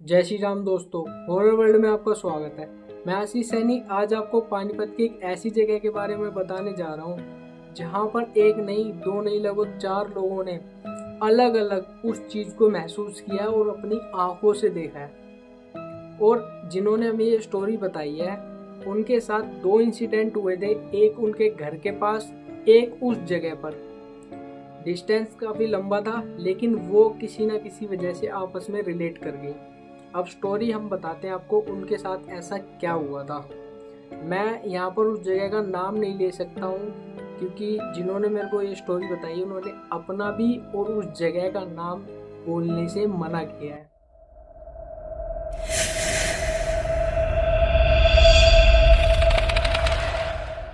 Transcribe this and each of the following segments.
जय श्री राम दोस्तों, horror world में आपका स्वागत है। मैं आशीष सैनी आज आपको पानीपत की एक ऐसी जगह के बारे में बताने जा रहा हूँ जहाँ पर एक नहीं दो नहीं लगभग 4 लोगों ने अलग अलग उस चीज़ को महसूस किया और अपनी आंखों से देखा है। और जिन्होंने हमें ये स्टोरी बताई है उनके साथ 2 इंसिडेंट हुए थे, एक उनके घर के पास, एक उस जगह पर। डिस्टेंस काफ़ी लंबा था लेकिन वो किसी ना किसी वजह से आपस में रिलेट कर गई। अब स्टोरी हम बताते हैं आपको उनके साथ ऐसा क्या हुआ था। मैं यहाँ पर उस जगह का नाम नहीं ले सकता हूँ क्योंकि जिन्होंने मेरे को ये स्टोरी बताई उन्होंने अपना भी और उस जगह का नाम बोलने से मना किया है।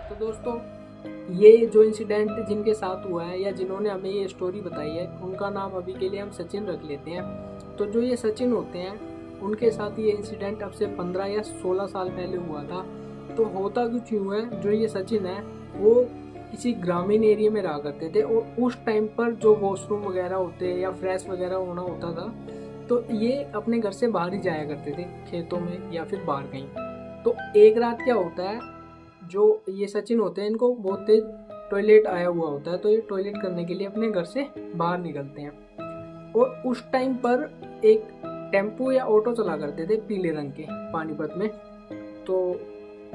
तो दोस्तों, ये जो इंसिडेंट जिनके साथ हुआ है या जिन्होंने हमें ये स्टोरी बताई है उनका नाम अभी के लिए हम सचिन रख लेते हैं। तो जो ये सचिन होते हैं उनके साथ ये इंसिडेंट अब से 15 या 16 साल पहले हुआ था। तो होता कुछ यूँ है, जो ये सचिन है वो किसी ग्रामीण एरिया में रहा करते थे और उस टाइम पर जो वॉशरूम वगैरह होते या फ्रेश वगैरह होना होता था तो ये अपने घर से बाहर ही जाया करते थे, खेतों में या फिर बाहर कहीं। तो एक रात क्या होता है, जो ये सचिन होते हैं इनको बहुत तेज टॉयलेट आया हुआ होता है, तो ये टॉयलेट करने के लिए अपने घर से बाहर निकलते हैं। और उस टाइम पर एक टेम्पो या ऑटो चला करते थे पीले रंग के पानीपत में। तो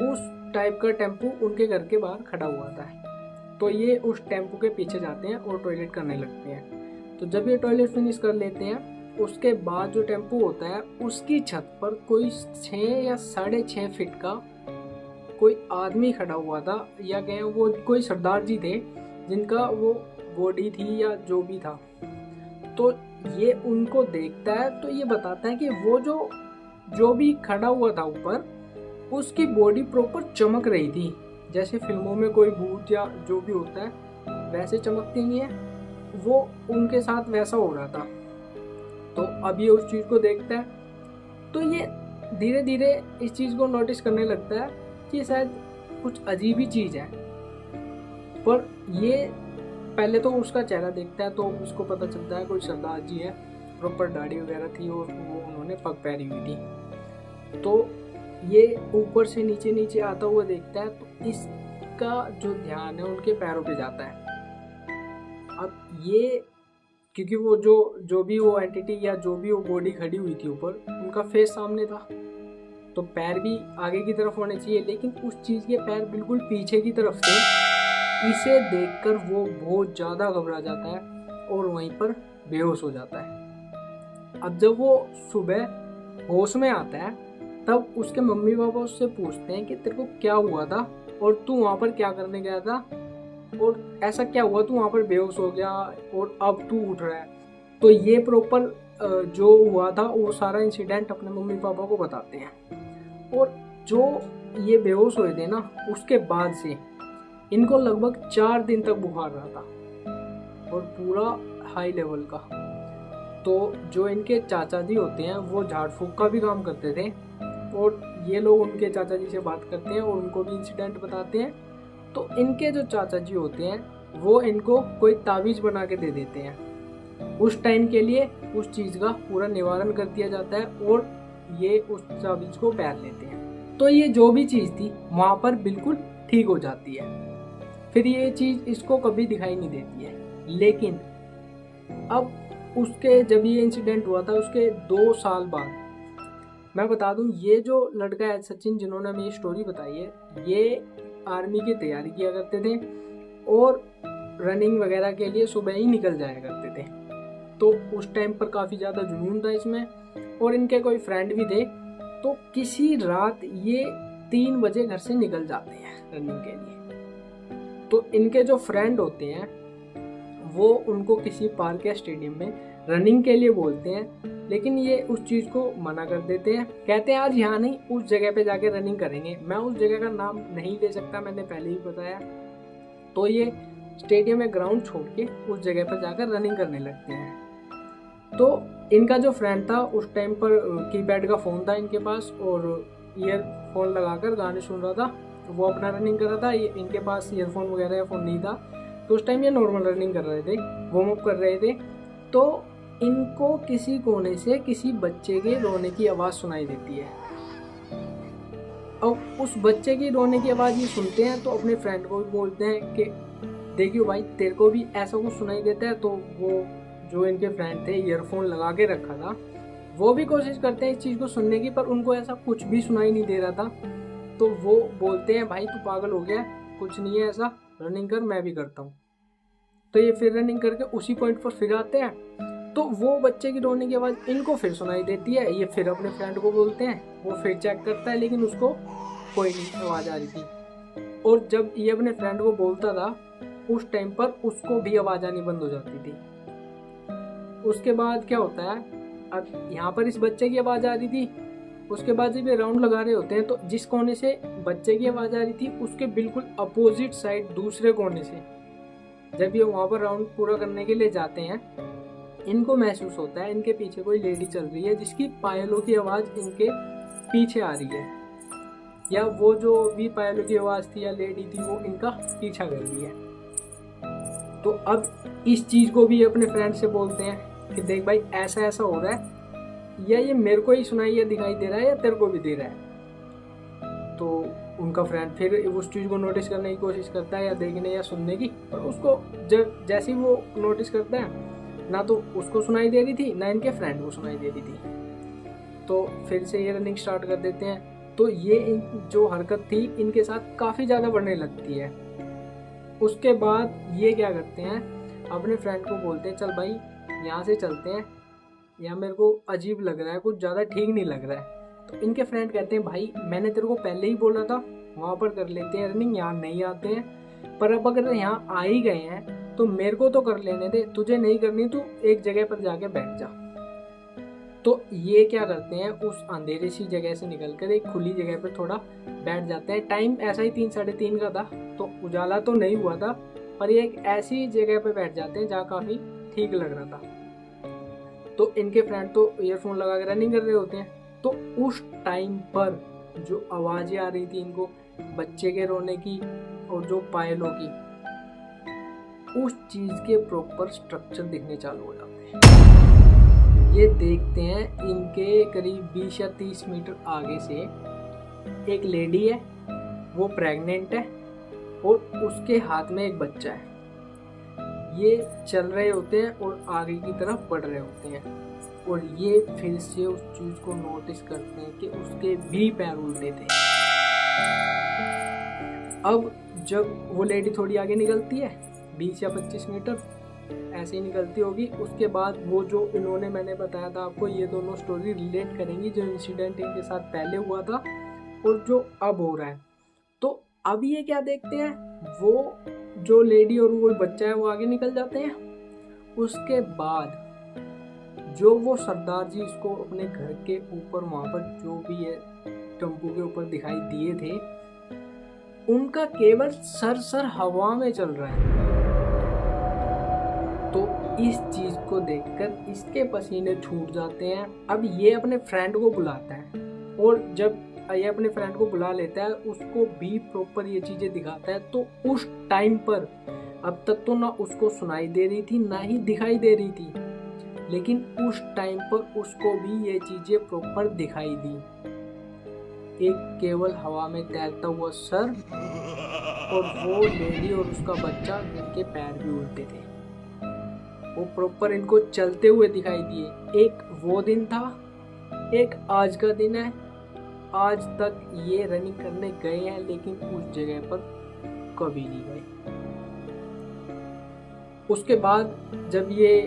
उस टाइप का टेम्पो उनके घर के बाहर खड़ा हुआ था। तो ये उस टेम्पो के पीछे जाते हैं और टॉयलेट करने लगते हैं। तो जब ये टॉयलेट फिनिश कर लेते हैं उसके बाद जो टेम्पो होता है उसकी छत पर कोई 6 या 6.5 फीट का कोई आदमी खड़ा हुआ था, या कहें वो कोई सरदार जी थे जिनका वो बॉडी थी या जो भी था। तो ये उनको देखता है तो ये बताता है कि वो जो भी खड़ा हुआ था ऊपर उसकी बॉडी प्रॉपर चमक रही थी, जैसे फिल्मों में कोई भूत या जो भी होता है वैसे चमकती नहीं है, वो उनके साथ वैसा हो रहा था। तो अब ये उस चीज़ को देखता है तो ये धीरे धीरे इस चीज़ को नोटिस करने लगता है कि शायद कुछ अजीब ही चीज़ है। पर ये पहले तो उसका चेहरा देखता है तो उसको पता चलता है कोई सरदार जी है, प्रॉपर दाढ़ी वगैरह थी और वो उन्होंने पग पहनी हुई थी। तो ये ऊपर से नीचे नीचे आता हुआ देखता है तो इसका जो ध्यान है उनके पैरों पे जाता है। अब ये क्योंकि वो जो भी वो एंटिटी या जो भी वो बॉडी खड़ी हुई थी ऊपर, उनका फेस सामने था तो पैर भी आगे की तरफ होने चाहिए, लेकिन उस चीज़ के पैर बिल्कुल पीछे की तरफ थे। इसे देखकर वो बहुत ज़्यादा घबरा जाता है और वहीं पर बेहोश हो जाता है। अब जब वो सुबह होश में आता है तब उसके मम्मी पापा उससे पूछते हैं कि तेरे को क्या हुआ था और तू वहाँ पर क्या करने गया था और ऐसा क्या हुआ तू वहाँ पर बेहोश हो गया और अब तू उठ रहा है। तो ये प्रॉपर जो हुआ था वो सारा इंसिडेंट अपने मम्मी पापा को बताते हैं। और जो ये बेहोश हुए थे ना उसके बाद से इनको लगभग 4 दिन तक बुखार रहा था और पूरा हाई लेवल का। तो जो इनके चाचा जी होते हैं वो झाड़ फूक का भी काम करते थे और ये लोग उनके चाचा जी से बात करते हैं और उनको भी इंसिडेंट बताते हैं। तो इनके जो चाचा जी होते हैं वो इनको कोई ताबीज़ बना के दे देते हैं, उस टाइम के लिए उस चीज़ का पूरा निवारण कर दिया जाता है और ये उस ताबीज़ को पहन लेते हैं। तो ये जो भी चीज़ थी वहाँ पर बिल्कुल ठीक हो जाती है। फिर ये चीज़ इसको कभी दिखाई नहीं देती है। लेकिन अब उसके जब ये इंसिडेंट हुआ था उसके 2 साल बाद, मैं बता दूं ये जो लड़का है सचिन जिन्होंने हमें ये स्टोरी बताई है ये आर्मी की तैयारी किया करते थे और रनिंग वगैरह के लिए सुबह ही निकल जाया करते थे। तो उस टाइम पर काफ़ी ज़्यादा जुनून था इसमें और इनके कोई फ्रेंड भी थे। तो किसी रात ये 3 बजे घर से निकल जाते हैं रनिंग के लिए। तो इनके जो फ्रेंड होते हैं वो उनको किसी पार्क या स्टेडियम में रनिंग के लिए बोलते हैं, लेकिन ये उस चीज़ को मना कर देते हैं, कहते हैं आज यहाँ नहीं उस जगह पे जाके रनिंग करेंगे। मैं उस जगह का नाम नहीं ले सकता, मैंने पहले ही बताया। तो ये स्टेडियम में ग्राउंड छोड़ के उस जगह पर जाकर रनिंग करने लगते हैं। तो इनका जो फ्रेंड था उस टाइम पर कीपैड का फ़ोन था इनके पास और ईयरफोन लगाकर गाने सुन रहा था, वो अपना रनिंग कर रहा था। इनके पास ईयरफोन वगैरह या फ़ोन नहीं था तो उस टाइम ये नॉर्मल रनिंग कर रहे थे, वार्म अप कर रहे थे। तो इनको किसी कोने से किसी बच्चे के रोने की आवाज़ सुनाई देती है। अब उस बच्चे की रोने की आवाज़ ये सुनते हैं तो अपने फ्रेंड को भी बोलते हैं कि देखियो भाई, तेरे को भी ऐसा कुछ सुनाई देता है। तो वो जो इनके फ्रेंड थे, ईयरफोन लगा के रखा था, वो भी कोशिश करते हैं इस चीज़ को सुनने की, पर उनको ऐसा कुछ भी सुनाई नहीं दे रहा था। तो वो बोलते हैं भाई तू पागल हो गया, कुछ नहीं है ऐसा, रनिंग कर, मैं भी करता हूँ। तो ये फिर रनिंग करके उसी पॉइंट पर फिर आते हैं। तो वो बच्चे की रोने की आवाज़ इनको फिर सुनाई देती है। ये फिर अपने फ्रेंड को बोलते हैं, वो फिर चेक करता है, लेकिन उसको कोई नहीं आवाज़ आ रही थी। और जब ये अपने फ्रेंड को बोलता था, उस टाइम पर उसको भी आवाज़ आनी बंद हो जाती थी। उसके बाद क्या होता है, अब यहाँ पर इस बच्चे की आवाज़ आ रही थी। उसके बाद जब ये राउंड लगा रहे होते हैं तो जिस कोने से बच्चे की आवाज़ आ रही थी उसके बिल्कुल अपोजिट साइड दूसरे कोने से जब ये वहाँ पर राउंड पूरा करने के लिए जाते हैं, इनको महसूस होता है इनके पीछे कोई लेडी चल रही है जिसकी पायलों की आवाज़ इनके पीछे आ रही है, या वो जो भी पायलों की आवाज़ थी या लेडी थी वो इनका पीछा कर रही है। तो अब इस चीज़ को भी अपने फ्रेंड से बोलते हैं कि देख भाई, ऐसा ऐसा हो रहा है, या ये मेरे को ही सुनाई या दिखाई दे रहा है या तेरे को भी दे रहा है। तो उनका फ्रेंड फिर उस चीज़ को नोटिस करने की कोशिश करता है, या देखने या सुनने की, पर उसको जब जैसे ही वो नोटिस करता है, ना तो उसको सुनाई दे रही थी ना इनके फ्रेंड को सुनाई दे रही थी। तो फिर से ये रनिंग स्टार्ट कर देते हैं। तो ये जो हरकत थी इनके साथ काफ़ी ज़्यादा बढ़ने लगती है। उसके बाद ये क्या करते हैं, अपने फ्रेंड को बोलते हैं चल भाई यहाँ से चलते हैं, या मेरे को अजीब लग रहा है, कुछ ज़्यादा ठीक नहीं लग रहा है। तो इनके फ्रेंड कहते हैं भाई मैंने तेरे को पहले ही बोला था वहाँ पर कर लेते हैं रनिंग, यहाँ नहीं आते हैं, पर अब अगर यहाँ आ ही गए हैं तो मेरे को तो कर लेने दे, तुझे नहीं करनी तो एक जगह पर जाके बैठ जा। तो ये क्या करते हैं, उस अंधेरी सी जगह से निकलकर एक खुली जगह पर थोड़ा बैठ जाते हैं। टाइम ऐसा ही 3 साढ़े 3 का था, तो उजाला तो नहीं हुआ था, पर ये एक ऐसी जगह पर बैठ जाते हैं जहाँ काफ़ी ठीक लग रहा था। तो इनके फ्रेंड तो ईयरफोन लगा कर रनिंग कर रहे होते हैं। तो उस टाइम पर जो आवाज़ें आ रही थी इनको बच्चे के रोने की और जो पायलों की, उस चीज़ के प्रॉपर स्ट्रक्चर दिखने चालू हो जाते हैं। ये देखते हैं इनके करीब 20 या 30 मीटर आगे से एक लेडी है, वो प्रेग्नेंट है और उसके हाथ में एक बच्चा है। ये चल रहे होते हैं और आगे की तरफ बढ़ रहे होते हैं, और ये फिर से उस चीज़ को नोटिस करते हैं कि उसके भी पैर उल्टे थे। अब जब वो लेडी थोड़ी आगे निकलती है, 20 या 25 मीटर ऐसे ही निकलती होगी, उसके बाद वो जो मैंने बताया था आपको, ये दोनों स्टोरी रिलेट करेंगी, जो इंसिडेंट इनके साथ पहले हुआ था और जो अब हो रहा है। तो अब ये क्या देखते हैं, वो जो लेडी और वो बच्चा है वो आगे निकल जाते हैं। उसके बाद जो वो सरदार जी इसको अपने घर के ऊपर वहाँ पर जो भी है टेम्पू के ऊपर दिखाई दिए थे, उनका केवल सर हवा में चल रहा है। तो इस चीज को देखकर इसके पसीने छूट जाते हैं। अब ये अपने फ्रेंड को बुलाता है, और जब ये अपने फ्रेंड को बुला लेता है उसको भी प्रॉपर ये चीजें दिखाता है। तो उस टाइम पर अब तक तो ना उसको सुनाई दे रही थी ना ही दिखाई दे रही थी, लेकिन उस टाइम पर उसको भी ये चीजें प्रॉपर दिखाई दी। एक केवल हवा में तैरता हुआ सर, और वो लेडी और उसका बच्चा जिनके पैर भी उल्टे थे, वो प्रॉपर इनको चलते हुए दिखाई दिए। एक वो दिन था, एक आज का दिन है। आज तक ये रनिंग करने गए हैं लेकिन उस जगह पर कभी नहीं गए। उसके बाद जब ये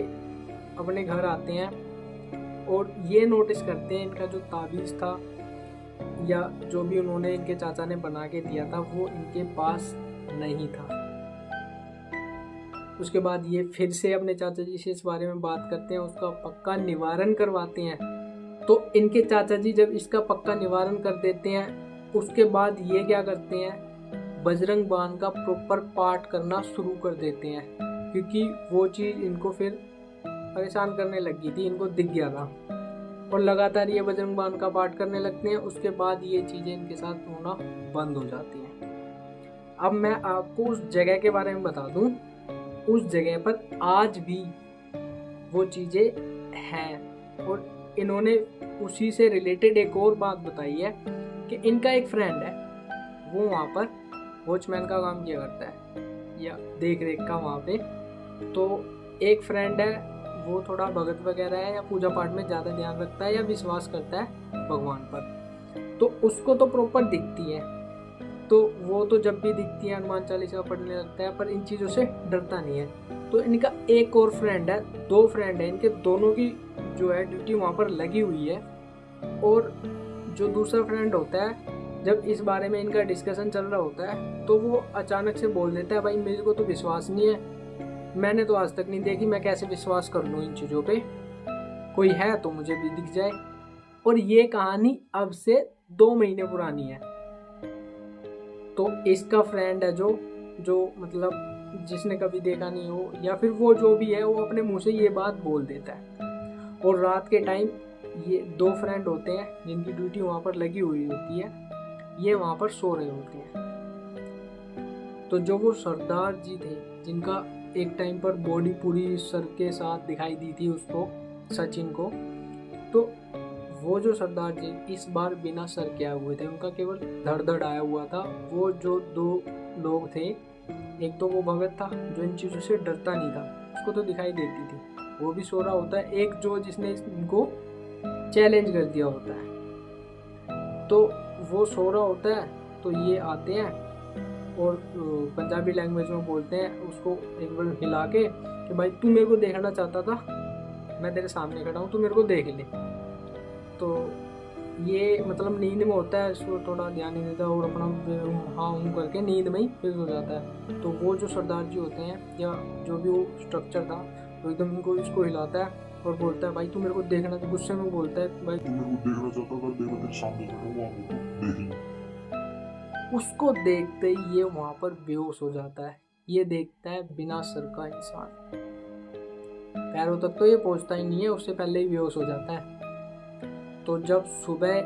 अपने घर आते हैं और ये नोटिस करते हैं इनका जो ताबीज़ था या जो भी उन्होंने इनके चाचा ने बना के दिया था वो इनके पास नहीं था। उसके बाद ये फिर से अपने चाचा जी से इस बारे में बात करते हैं, उसका पक्का निवारण करवाते हैं। तो इनके चाचा जी जब इसका पक्का निवारण कर देते हैं, उसके बाद ये क्या करते हैं, बजरंग बाण का प्रॉपर पाठ करना शुरू कर देते हैं, क्योंकि वो चीज़ इनको फिर परेशान करने लगी थी, इनको दिख गया था। और लगातार ये बजरंग बाण का पाठ करने लगते हैं। उसके बाद ये चीज़ें इनके साथ होना बंद हो जाती हैं। अब मैं आपको उस जगह के बारे में बता दूं, उस जगह पर आज भी वो चीज़ें हैं। और इन्होंने उसी से रिलेटेड एक और बात बताई है कि इनका एक फ्रेंड है, वो वहाँ पर वॉचमैन का काम किया करता है या देख रेख का वहाँ पे। तो एक फ्रेंड है, वो थोड़ा भगत वगैरह है या पूजा पाठ में ज़्यादा ध्यान रखता है या विश्वास करता है भगवान पर। तो उसको तो प्रॉपर दिखती है, तो वो तो जब भी दिखती है हनुमान चालीसा पढ़ने लगता है, पर इन चीज़ों से डरता नहीं है। तो इनका एक और फ्रेंड है, 2 फ्रेंड है इनके, दोनों की जो है ड्यूटी वहाँ पर लगी हुई है। और जो दूसरा फ्रेंड होता है, जब इस बारे में इनका डिस्कशन चल रहा होता है तो वो अचानक से बोल देता है, भाई मेरे को तो विश्वास नहीं है, मैंने तो आज तक नहीं देखी, मैं कैसे विश्वास कर लूँ इन चीज़ों पे, कोई है तो मुझे भी दिख जाए। और ये कहानी अब से 2 महीने पुरानी है। तो इसका फ्रेंड है जो मतलब जिसने कभी देखा नहीं हो या फिर वो जो भी है, वो अपने मुंह से ये बात बोल देता है। और रात के टाइम ये 2 फ्रेंड होते हैं जिनकी ड्यूटी वहाँ पर लगी हुई होती है, ये वहाँ पर सो रहे होते हैं। तो जो वो सरदार जी थे, जिनका एक टाइम पर बॉडी पूरी सर के साथ दिखाई दी थी उसको, सचिन को, तो वो जो सरदार जी इस बार बिना सर के आए हुए थे, उनका केवल धड़ आया हुआ था। वो जो 2 लोग थे, एक तो वो भगत था जो इन चीज़ों से डरता नहीं था, उसको तो दिखाई देती थी, वो भी सो रहा होता है। एक जो जिसने इनको चैलेंज कर दिया होता है, तो वो सो रहा होता है। तो ये आते हैं और पंजाबी लैंग्वेज में बोलते हैं उसको एक बार हिला के कि भाई तू मेरे को देखना चाहता था, मैं तेरे सामने खड़ा हूँ, तू मेरे को देख ले। तो ये मतलब नींद में होता है, इसको थोड़ा ध्यान नहीं देता और अपना हाँ हूँ करके नींद में ही फिक्स हो जाता है। तो वो जो सरदार जी होते हैं या जो भी वो स्ट्रक्चर था, वो एकदम इनको इसको हिलाता है और बोलता है, भाई तू मेरे को देखना, तो गुस्से में बोलता है, भाई तू मेरे को देखना चाहता था, देखो तेरे सामने खड़ा हूँ, आगे तो देख ले। उसको देखते ही ये वहां पर बेहोश हो जाता है। ये देखता है बिना सर का इंसान, पैरों तक तो ये पहुंचता ही नहीं है, उससे पहले ही बेहोश हो जाता है। तो जब सुबह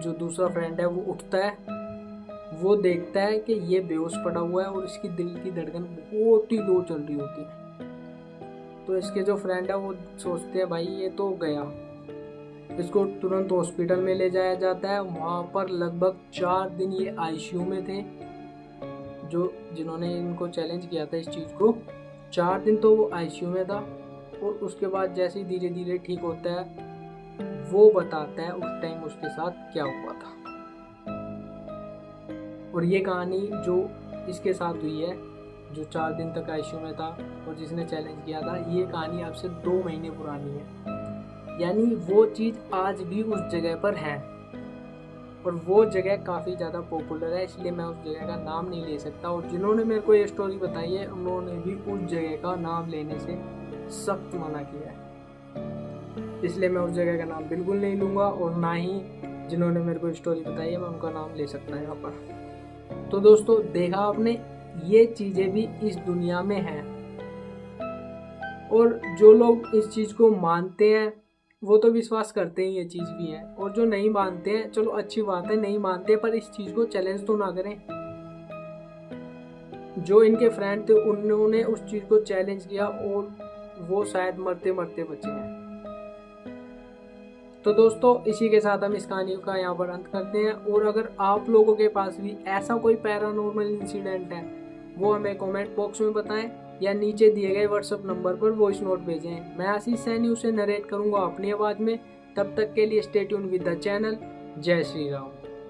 जो दूसरा फ्रेंड है वो उठता है, वो देखता है कि ये बेहोश पड़ा हुआ है और इसकी दिल की धड़कन बहुत ही लो चल रही होती है। तो इसके जो फ्रेंड है वो सोचते हैं, भाई ये तो गया, इसको तुरंत हॉस्पिटल में ले जाया जाता है। वहाँ पर लगभग 4 दिन ये आईसीयू में थे, जो जिन्होंने इनको चैलेंज किया था इस चीज़ को, 4 दिन तो वो आईसीयू में था। और उसके बाद जैसे ही धीरे धीरे ठीक होता है, वो बताता है उस टाइम उसके साथ क्या हुआ था। और ये कहानी जो इसके साथ हुई है, जो 4 दिन तक आईसीयू में था और जिसने चैलेंज किया था, ये कहानी अब से 2 महीने पुरानी है। यानी वो चीज़ आज भी उस जगह पर है और वो जगह काफ़ी ज़्यादा पॉपुलर है, इसलिए मैं उस जगह का नाम नहीं ले सकता। और जिन्होंने मेरे को ये स्टोरी बताई है, उन्होंने भी उस जगह का नाम लेने से सख्त मना किया है, इसलिए मैं उस जगह का नाम बिल्कुल नहीं लूँगा। और ना ही जिन्होंने मेरे को स्टोरी बताई है मैं उनका नाम ले सकता यहाँ पर। तो दोस्तों, देखा आपने, ये चीज़ें भी इस दुनिया में हैं। और जो लोग इस चीज़ को मानते हैं वो तो विश्वास करते हैं ये चीज़ भी है, और जो नहीं मानते हैं, चलो अच्छी बात है, नहीं मानते, पर इस चीज़ को चैलेंज तो ना करें। जो इनके फ्रेंड थे उन्होंने उस चीज़ को चैलेंज किया और वो शायद मरते मरते बचे हैं। तो दोस्तों, इसी के साथ हम इस कहानी का यहाँ पर अंत करते हैं। और अगर आप लोगों के पास भी ऐसा कोई पैरानॉर्मल इंसिडेंट है, वो हमें कमेंट बॉक्स में बताएं या नीचे दिए गए व्हाट्सएप नंबर पर वॉइस नोट भेजें। मैं आशीष सैनी उसे नरेट करूँगा अपनी आवाज़ में। तब तक के लिए stay tune with the channel. जय श्री राम।